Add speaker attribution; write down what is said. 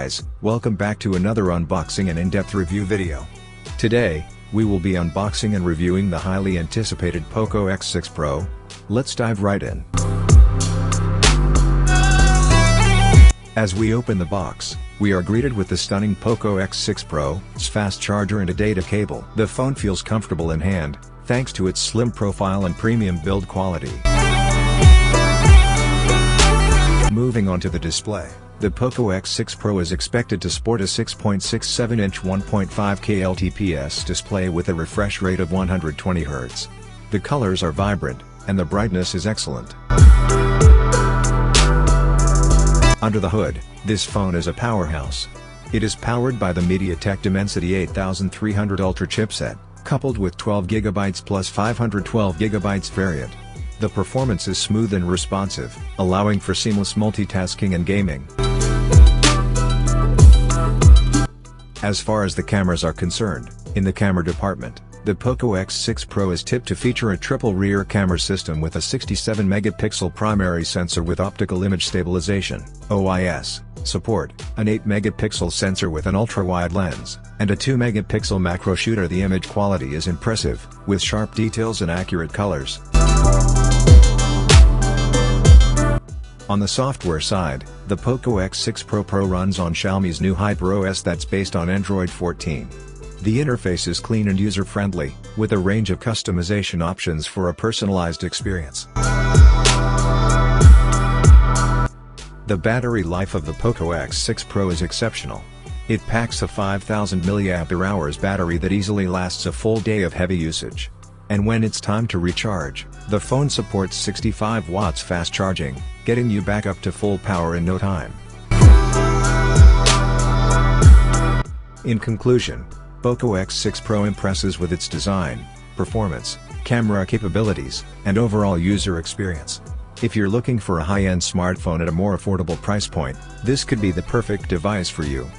Speaker 1: guys, welcome back to another unboxing and in-depth review video. Today, we will be unboxing and reviewing the highly anticipated Poco X6 Pro. Let's dive right in. As we open the box, we are greeted with the stunning Poco X6 Pro's fast charger and a data cable. The phone feels comfortable in hand, thanks to its slim profile and premium build quality. Moving on to the display, the Poco X6 Pro is expected to sport a 6.67-inch 1.5K LTPS display with a refresh rate of 120 Hz. The colors are vibrant, and the brightness is excellent. Under the hood, this phone is a powerhouse. It is powered by the MediaTek Dimensity 8300 Ultra chipset, coupled with 12GB plus 512GB variant. The performance is smooth and responsive, allowing for seamless multitasking and gaming. As far as the cameras are concerned, in the camera department, the Poco X6 Pro is tipped to feature a triple rear camera system with a 67-megapixel primary sensor with optical image stabilization (OIS) support, an 8-megapixel sensor with an ultra-wide lens, and a 2-megapixel macro shooter. The image quality is impressive, with sharp details and accurate colors. On the software side, the Poco X6 Pro runs on Xiaomi's new HyperOS that's based on Android 14. The interface is clean and user-friendly, with a range of customization options for a personalized experience. The battery life of the Poco X6 Pro is exceptional. It packs a 5000 mAh battery that easily lasts a full day of heavy usage. And when it's time to recharge, the phone supports 65 watts fast charging, getting you back up to full power in no time. In conclusion, Poco X6 Pro impresses with its design, performance, camera capabilities, and overall user experience. If you're looking for a high-end smartphone at a more affordable price point, this could be the perfect device for you.